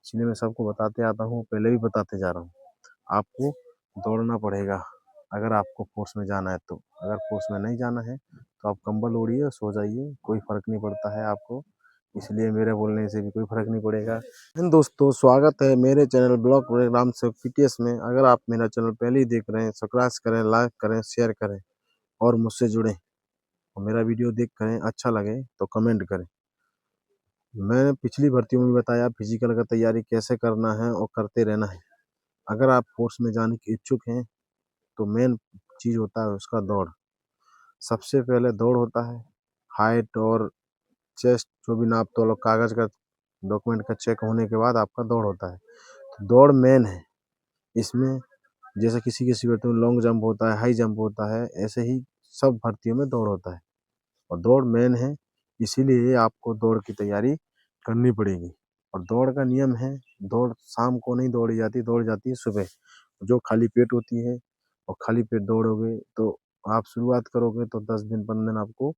इसलिए मैं सबको बताते आता हूँ, पहले भी बताते जा रहा हूँ। आपको दौड़ना पड़ेगा अगर आपको फोर्स में जाना है तो। अगर फोर्स में नहीं जाना है तो आप कंबल ओढ़िए और सो जाइए, कोई फर्क नहीं पड़ता है आपको। इसलिए मेरे बोलने से भी कोई फर्क नहीं पड़ेगा। दोस्तों, स्वागत है मेरे चैनल ब्लॉग प्रोग्राम से पीटीएस में। अगर आप मेरा चैनल पहले ही देख रहे हैं, सब्सक्राइब करें, लाइक करें, शेयर करें और मुझसे जुड़ें। और मेरा वीडियो देख करें अच्छा लगे तो कमेंट करें। मैंने पिछली भर्तियों में बताया फिजिकल का तैयारी कैसे करना है और करते रहना है। अगर आप फोर्स में जाने के इच्छुक हैं तो मेन चीज होता है उसका दौड़। सबसे पहले दौड़ होता है, हाइट और चेस्ट जो भी नाप तोल कागज का डॉक्यूमेंट का चेक होने के बाद आपका दौड़ होता है। तो दौड़ मेन है इसमें। जैसे किसी किसी भर्ती में लॉन्ग जंप होता है, हाई जंप होता है, ऐसे ही सब भर्तियों में दौड़ होता है और दौड़ मेन है। इसीलिए आपको दौड़ की तैयारी करनी पड़ेगी। और दौड़ का नियम है, दौड़ शाम को नहीं दौड़ी जाती, दौड़ जाती है सुबह, जो खाली पेट होती है। और खाली पेट दौड़ोगे तो आप शुरुआत करोगे तो 10 दिन 15 दिन आपको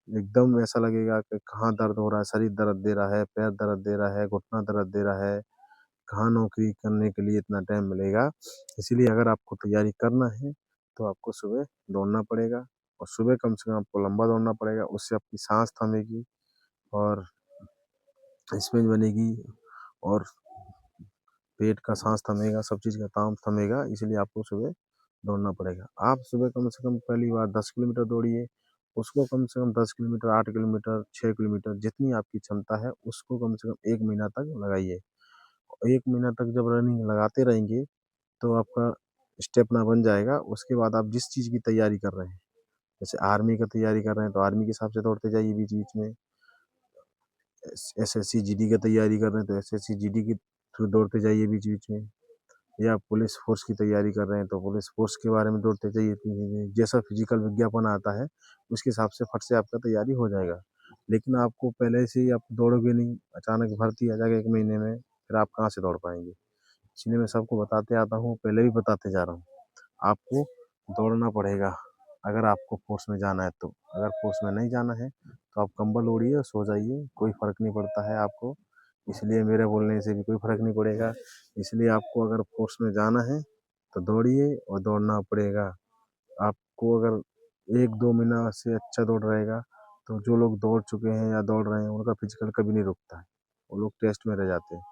एकदम ऐसा लगेगा कि कहाँ दर्द हो रहा है, शरीर दर्द दे रहा है, पैर दर्द दे रहा है, घुटना दर्द दे रहा है, कहाँ नौकरी करने के लिए इतना टाइम मिलेगा। इसीलिए अगर आपको तैयारी करना है तो आपको सुबह दौड़ना पड़ेगा। और सुबह कम से कम आपको लंबा दौड़ना पड़ेगा, उससे आपकी सांस थमेगी और स्पेस बनेगी और पेट का सांस थमेगा, सब चीज़ का काम थमेगा। इसलिए आपको सुबह दौड़ना पड़ेगा। आप सुबह कम से कम पहली बार 10 किलोमीटर दौड़िए, उसको कम से कम 10 किलोमीटर, 8 किलोमीटर, 6 किलोमीटर जितनी आपकी क्षमता है उसको कम से कम 1 महीना तक लगाइए। 1 महीना तक जब रनिंग लगाते रहेंगे तो आपका स्टेमिना बन जाएगा। उसके बाद आप जिस चीज़ की तैयारी कर रहे हैं, जैसे आर्मी का तैयारी कर रहे हैं तो आर्मी के हिसाब से दौड़ते जाइए बीच बीच में। एसएससी जीडी की तैयारी कर रहे हैं तो एसएससी जीडी की थ्रू दौड़ते जाइए बीच बीच में। या पुलिस फोर्स की तैयारी कर रहे हैं तो पुलिस फोर्स के बारे में दौड़ते जाइए। जैसा फिजिकल विज्ञापन आता है उसके हिसाब से फट से आपका तैयारी हो जाएगा। लेकिन आपको पहले से ही आप दौड़ोगे नहीं, अचानक भर्ती आ जाएगा 1 महीने में, फिर आप कहाँ से दौड़ पाएंगे। इसलिए मैं सबको बताते आता हूँ, पहले भी बताते जा रहा हूँ। आपको दौड़ना पड़ेगा अगर आपको फोर्स में जाना है तो। अगर फोर्स में नहीं जाना है तो आप कंबल ओढ़िए और सो जाइए, कोई फर्क नहीं पड़ता है आपको। इसलिए मेरे बोलने से भी कोई फर्क नहीं पड़ेगा। इसलिए आपको अगर फोर्स में जाना है तो दौड़िए और दौड़ना पड़ेगा। आपको अगर 1-2 महीना से अच्छा दौड़ रहेगा तो जो लोग दौड़ चुके हैं या दौड़ रहे हैं उनका फिजिकल कभी नहीं रुकता है, वो लोग टेस्ट में रह जाते हैं।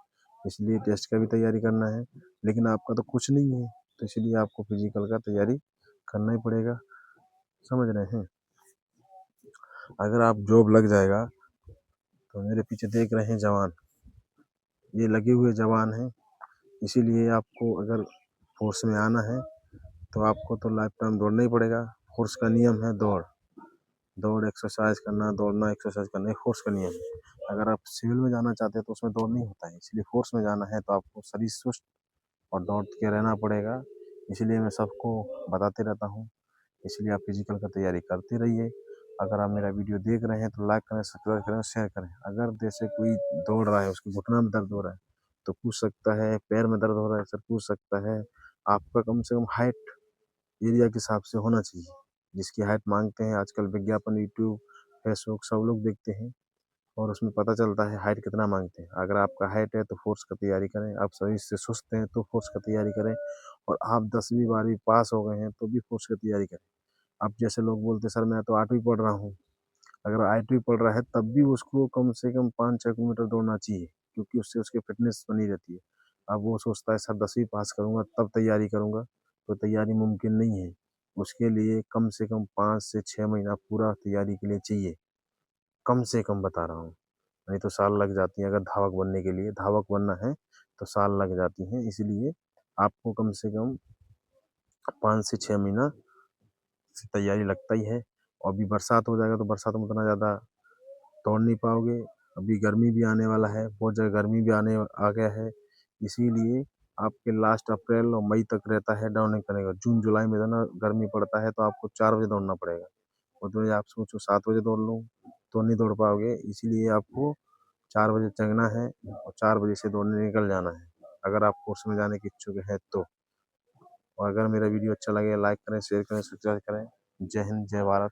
इसलिए टेस्ट का भी तैयारी करना है। लेकिन आपका तो कुछ नहीं है तो इसलिए आपको फिजिकल का तैयारी करना ही पड़ेगा, समझ रहे हैं। अगर आप जॉब लग जाएगा तो मेरे पीछे देख रहे हैं जवान, ये लगे हुए जवान हैं। इसीलिए आपको अगर फोर्स में आना है तो आपको तो लाइफ टाइम दौड़ना ही पड़ेगा। फोर्स का नियम है दौड़। दौड़ एक्सरसाइज करना, दौड़ना एक्सरसाइज करना, ये फोर्स का नियम है। अगर आप सिविल में जाना चाहते हैं तो उसमें दौड़ नहीं होता है। इसलिए फोर्स में जाना है तो आपको शरीर सुस्त और दौड़ के रहना पड़ेगा। इसलिए मैं सबको बताते रहता हूँ। इसलिए आप फिजिकल का तैयारी करते रहिए। अगर आप मेरा वीडियो देख रहे हैं तो लाइक करें, सब्सक्राइब करें, शेयर करें। अगर जैसे कोई दौड़ रहा है, उसके घुटना में दर्द हो रहा है तो पूछ सकता है, पैर में दर्द हो रहा है सर पूछ सकता है। आपका कम से कम हाइट एरिया के हिसाब से होना चाहिए, जिसकी हाइट मांगते हैं। आजकल विज्ञापन यूट्यूब, फेसबुक सब लोग देखते हैं और उसमें पता चलता है हाइट कितना मांगते हैं। अगर आपका हाइट है तो फोर्स का तैयारी करें, आप शरीर से सुस्त हैं तो फोर्स का तैयारी करें, और आप 10वीं 12वीं पास हो गए हैं तो भी फोर्स की तैयारी करें। अब जैसे लोग बोलते हैं सर मैं तो 8वीं पढ़ रहा हूँ, अगर 8वीं पढ़ रहा है तब भी उसको कम से कम 5-6 किलोमीटर दौड़ना चाहिए, क्योंकि उससे उसकी फिटनेस बनी रहती है। अब वो सोचता है सर 10वीं पास करूंगा तब तैयारी करूंगा, तो तैयारी मुमकिन नहीं है। उसके लिए कम से कम 5 से 6 महीना पूरा तैयारी के लिए चाहिए, कम से कम बता रहा हूँ। नहीं तो साल लग जाती है। अगर धावक बनने के लिए, धावक बनना है तो साल लग जाती हैं। इसलिए आपको कम से कम 5 से 6 महीना से तैयारी लगता ही है। और अभी बरसात हो जाएगा तो बरसात में उतना ज़्यादा दौड़ नहीं पाओगे। अभी गर्मी भी आने वाला है, बहुत जगह गर्मी भी आने आ गया है। इसीलिए आपके लास्ट अप्रैल और मई तक रहता है दौड़ने करने का। जून जुलाई में ना गर्मी पड़ता है तो आपको 4 बजे दौड़ना पड़ेगा। और तो आप सोचो 7 बजे दौड़ लूँ तो नहीं दौड़ पाओगे। इसीलिए आपको 4 बजे जगना है और 4 बजे से दौड़ने निकल जाना है, अगर आप कोर्स में जाने के इच्छुक हैं तो। और अगर मेरा वीडियो अच्छा लगे लाइक करें, शेयर करें, सब्सक्राइब करें। जय हिंद, जय भारत।